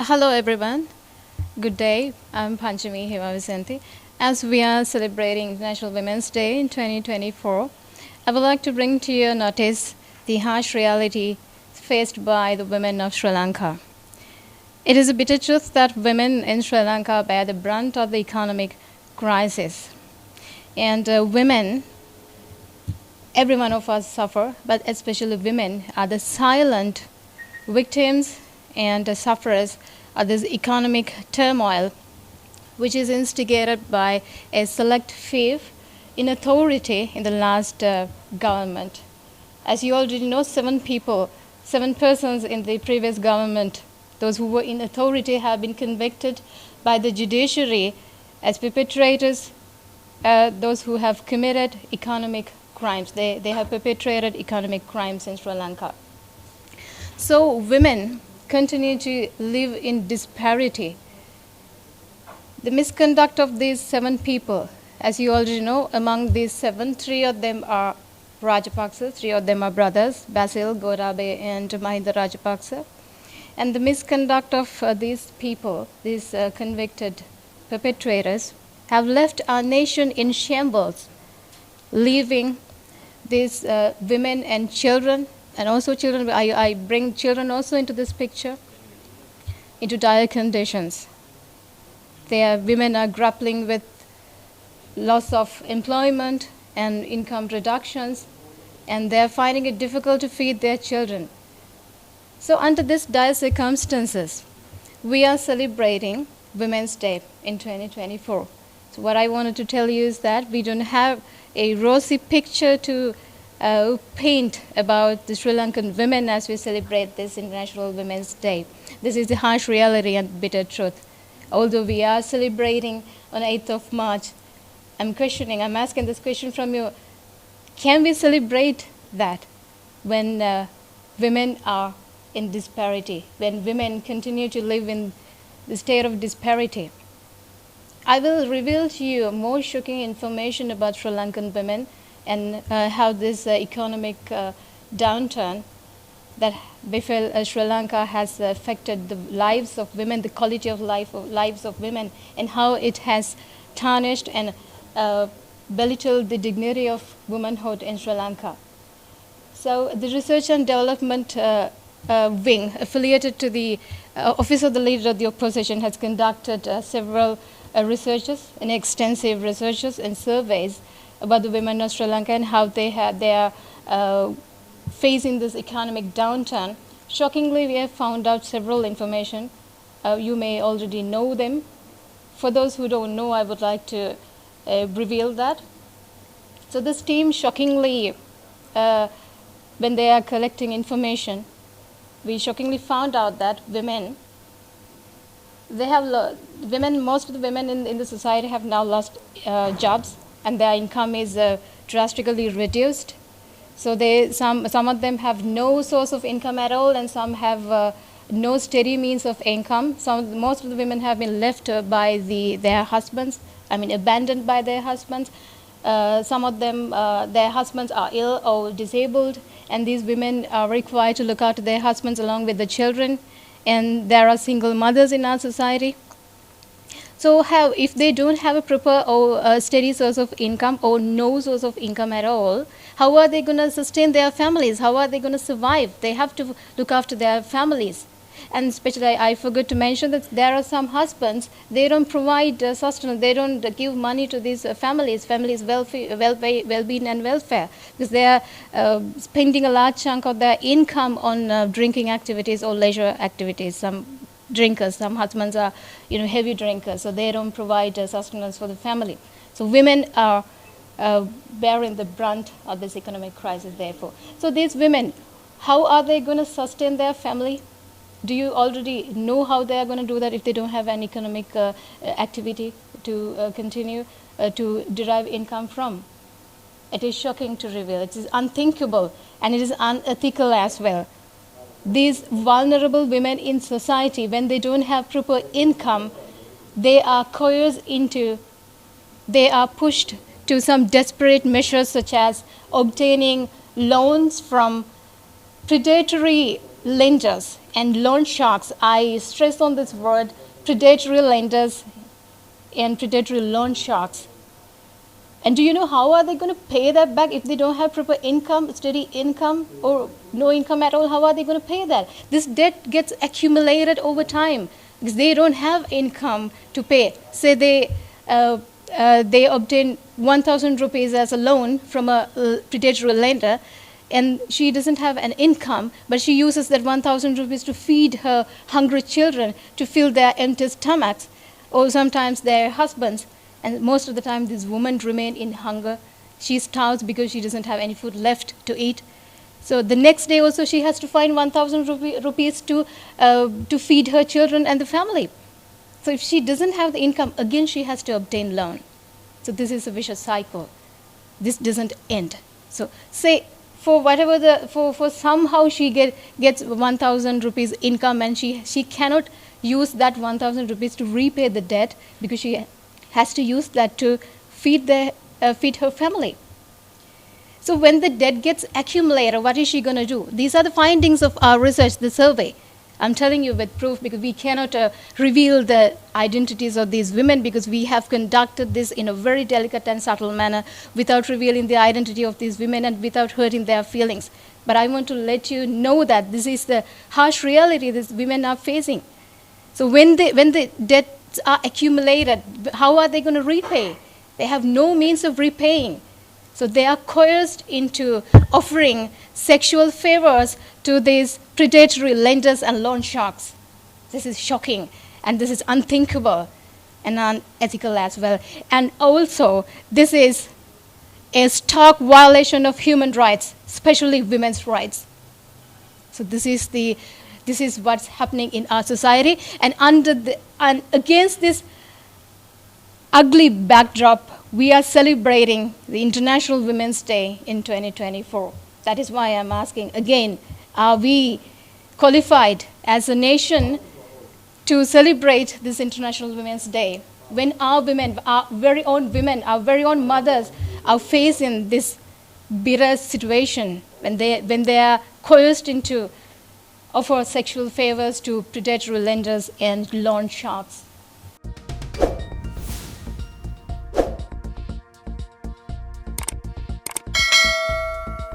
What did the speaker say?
Hello everyone, good day. I'm 𝗩𝗬𝗦𝗬𝗧. As we are celebrating International Women's Day in 2024, I would like to bring to your notice the harsh reality faced by the women of Sri Lanka. It is a bitter truth that women in Sri Lanka bear the brunt of the economic crisis. And women, every one of us suffer, but especially women are the silent victims and sufferers of this economic turmoil, which is instigated by a select few in authority in the last government. As you already know, seven persons in the previous government, those who were in authority, have been convicted by the judiciary as perpetrators, those who have committed economic crimes. They have perpetrated economic crimes in Sri Lanka. So women continue to live in disparity. The misconduct of these seven people, as you already know, among these seven, three of them are Rajapaksa, three of them are brothers, Basil, Gorabe, and Mahinda Rajapaksa. And the misconduct of these people, these convicted perpetrators, have left our nation in shambles, leaving these women and children, and also children, I bring children also into this picture, into dire conditions. Women are grappling with loss of employment and income reductions, and they're finding it difficult to feed their children. So under these dire circumstances, we are celebrating Women's Day in 2024. So what I wanted to tell you is that we don't have a rosy picture to paint about the Sri Lankan women as we celebrate this International Women's Day. This is the harsh reality and bitter truth. Although we are celebrating on 8th of March, I'm asking this question from you, can we celebrate that when women are in disparity, when women continue to live in the state of disparity? I will reveal to you more shocking information about Sri Lankan women and how this economic downturn that befell Sri Lanka has affected the lives of women, the quality of lives of women, and how it has tarnished and belittled the dignity of womanhood in Sri Lanka. So the Research and Development wing affiliated to the Office of the Leader of the Opposition has conducted several researches and extensive researches and surveys about the women of Sri Lanka and how they are facing this economic downturn. Shockingly, we have found out several information. You may already know them. For those who don't know, I would like to reveal that. So this team, shockingly, when they are collecting information, we shockingly found out that most of the women in the society have now lost jobs, and their income is drastically reduced. So some of them have no source of income at all, and some have no steady means of income. Most of the women have been left by their husbands, abandoned by their husbands. Some of them, their husbands are ill or disabled, and these women are required to look after their husbands along with the children. And there are single mothers in our society. So if they don't have a proper or steady source of income or no source of income at all, how are they going to sustain their families? How are they going to survive? They have to look after their families. And especially, I forgot to mention that there are some husbands, they don't provide sustenance, they don't give money to these families' well-being and welfare, because they are spending a large chunk of their income on drinking activities or leisure activities. Some drinkers, some husbands are heavy drinkers, so they don't provide sustenance for the family. So women are bearing the brunt of this economic crisis, therefore. So these women, how are they going to sustain their family? Do you already know how they are going to do that if they don't have an economic activity to continue to derive income from? It is shocking to reveal. It is unthinkable, and it is unethical as well. These vulnerable women in society, when they don't have proper income, they are pushed to some desperate measures, such as obtaining loans from predatory lenders and loan sharks. I stress on this word, predatory lenders and predatory loan sharks. And do you know how are they going to pay that back if they don't have proper income, steady income, or no income at all? How are they going to pay that? This debt gets accumulated over time because they don't have income to pay. Say they obtain 1,000 rupees as a loan from a predatory lender, and she doesn't have an income, but she uses that 1,000 rupees to feed her hungry children, to fill their empty stomachs, or sometimes their husbands. And most of the time, these women remain in hunger. She starves because she doesn't have any food left to eat. So the next day also, she has to find 1,000 rupees to feed her children and the family. So if she doesn't have the income, again, she has to obtain loan. So this is a vicious cycle. This doesn't end. So say for whatever for somehow she gets 1,000 rupees income, and she cannot use that 1,000 rupees to repay the debt because she has to use that to feed her family. So when the debt gets accumulated, what is she going to do? These are the findings of our research, the survey. I'm telling you with proof because we cannot reveal the identities of these women because we have conducted this in a very delicate and subtle manner without revealing the identity of these women and without hurting their feelings. But I want to let you know that this is the harsh reality these women are facing. So when the debts are accumulated, how are they going to repay? They have no means of repaying. So they are coerced into offering sexual favors to these predatory lenders and loan sharks. This is shocking, and this is unthinkable and unethical as well. And also, this is a stark violation of human rights, especially women's rights. So this is what's happening in our society, and against this ugly backdrop, we are celebrating the International Women's Day in 2024. That is why I'm asking again, are we qualified as a nation to celebrate this International Women's Day when our women, our very own mothers are facing this bitter situation when they are coerced into offer sexual favors to predatory lenders and loan sharks?